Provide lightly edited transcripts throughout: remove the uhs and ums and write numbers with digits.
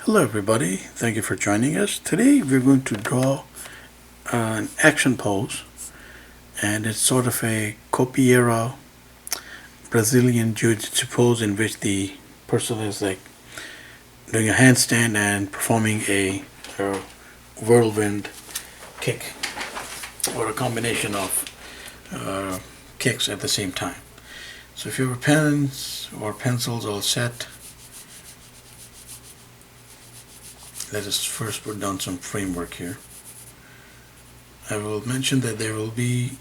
Hello everybody, thank you for joining us. Today we're going to draw an action pose, and it's sort of a copiera Brazilian jiu-jitsu pose in which the person is like doing a handstand and performing a whirlwind kick, or a combination of kicks at the same time. So if you have pens or pencils all set, let us first put down some framework here. I will mention that there will be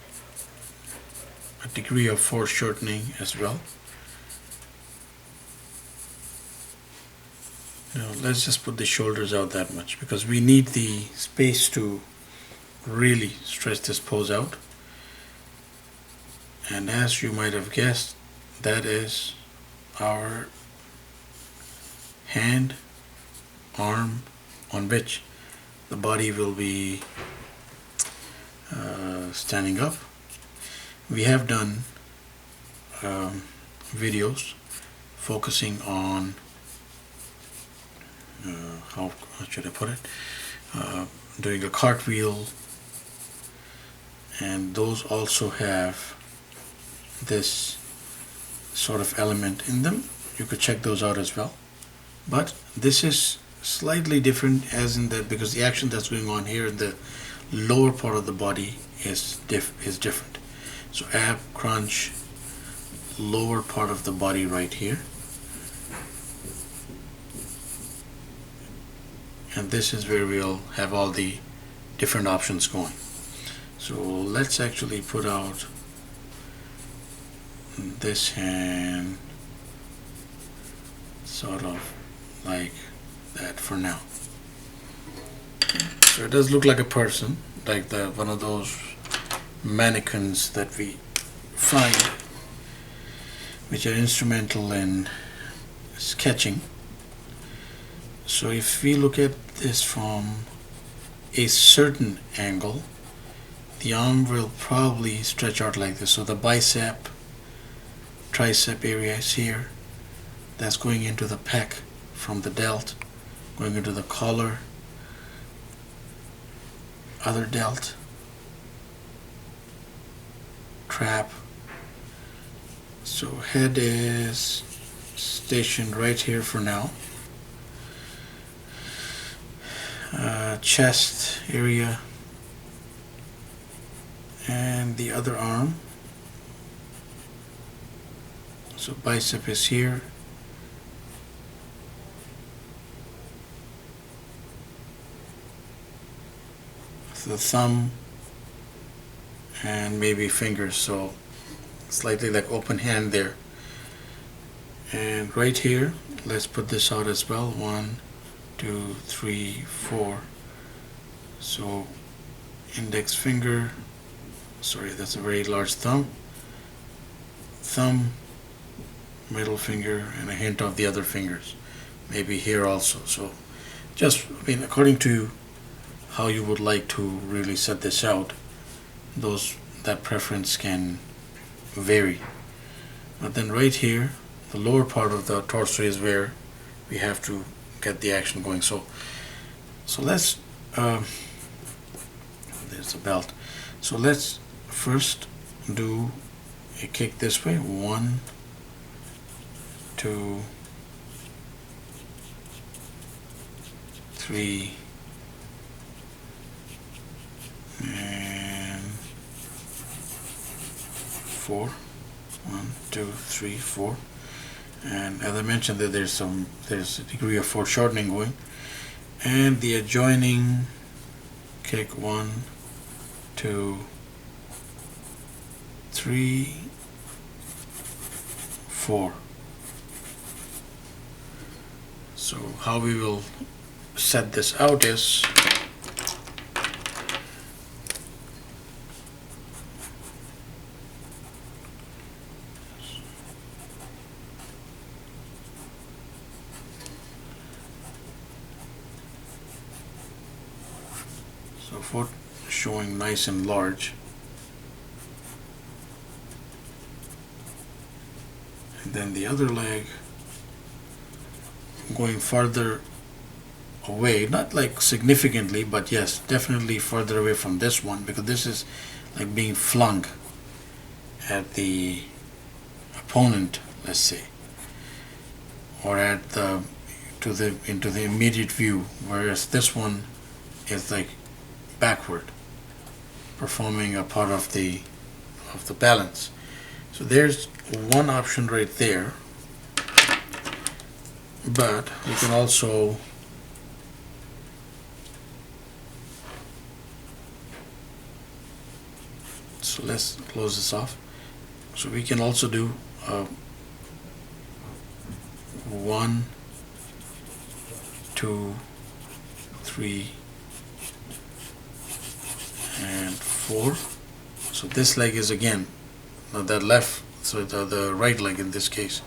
a degree of foreshortening as well. Now let's just put the shoulders out that much because we need the space to really stretch this pose out. And as you might have guessed, that is our hand, arm, on which the body will be standing up. We have done videos focusing on how should I put it, doing a cartwheel, and those also have this sort of element in them. You could check those out as well, but this is slightly different, as in that because the action that's going on here in the lower part of the body is different. So ab crunch, lower part of the body right here, and this is where we'll have all the different options going. So let's actually put out this hand sort of like that for now. So it does look like a person, like one of those mannequins that we find, which are instrumental in sketching. So if we look at this from a certain angle, the arm will probably stretch out like this. So the bicep, tricep area is here. That's going into the pec from the delt, going into the collar, other delt, trap. So head is stationed right here for now. Chest area and the other arm. So bicep is here. The thumb and maybe fingers, so slightly like open hand there. And right here, let's put this out as well. 1, 2, 3, 4. So index finger, sorry, that's a very large thumb, middle finger, and a hint of the other fingers, maybe here also. So just, according to how you would like to really set this out, that preference can vary. But then right here, the lower part of the torso is where we have to get the action going. So let's there's a belt. So let's first do a kick this way. 1, 2, 3, and 4. 1, 2, 3, 4. And as I mentioned, that there's a degree of foreshortening going, and the adjoining kick. 1, 2, 3, 4. So how we will set this out is foot showing nice and large, and then the other leg going farther away, not like significantly, but yes, definitely further away from this one, because this is like being flung at the opponent, let's say, or at the into the immediate view, whereas this one is like backward, performing a part of the balance. So there's one option right there, but we can also so let's close this off. So we can also do 1, 2, 3, and 4. So this leg is again the left, so the right leg in this case,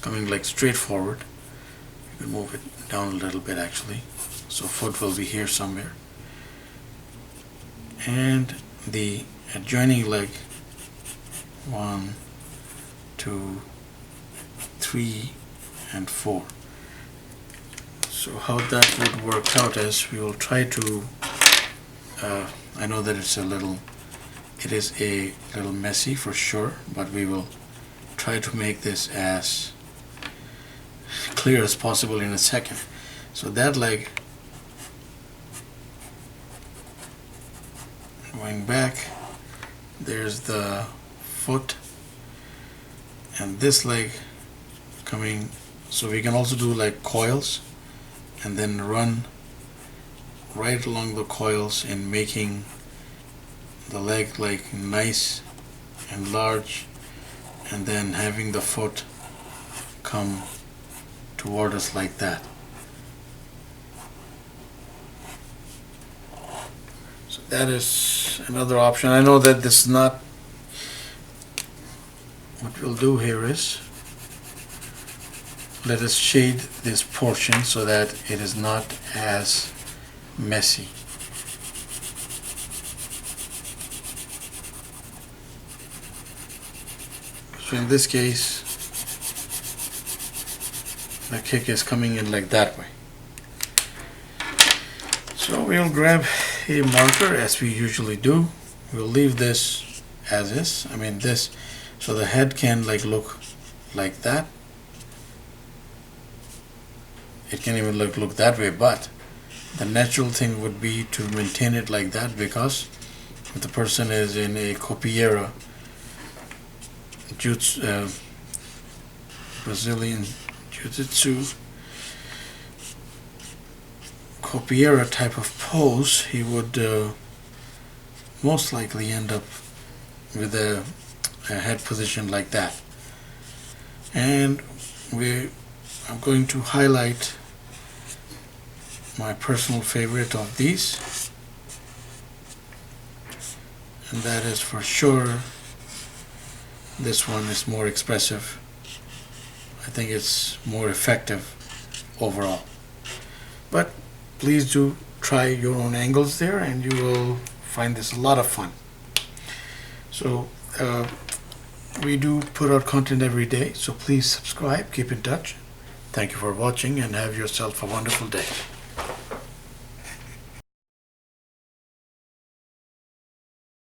coming like straight forward. You can move it down a little bit actually. So foot will be here somewhere, and the adjoining leg, 1, 2, 3, and 4. So how that would work out is we will try to I know that it is a little messy for sure, but we will try to make this as clear as possible in a second. So that leg going back, there's the foot, and this leg coming, so we can also do like coils and then run right along the coils and making the leg like nice and large, and then having the foot come toward us like that. So that is another option. I know that this is not, what we'll do here is let us shade this portion so that it is not as messy. So in this case, the kick is coming in like that way. So we'll grab a marker as we usually do. We'll leave this as is. I mean this, so the head can like look like that. It can even look that way, but the natural thing would be to maintain it like that, because if the person is in a capoeira, Brazilian jiu-jitsu capoeira type of pose, he would most likely end up with a head position like that. And I'm going to highlight my personal favorite of these, and that is for sure this one is more expressive. I think it's more effective overall. But please do try your own angles there, and you will find this a lot of fun. So we do put out content every day, so please subscribe, keep in touch. Thank you for watching, and have yourself a wonderful day.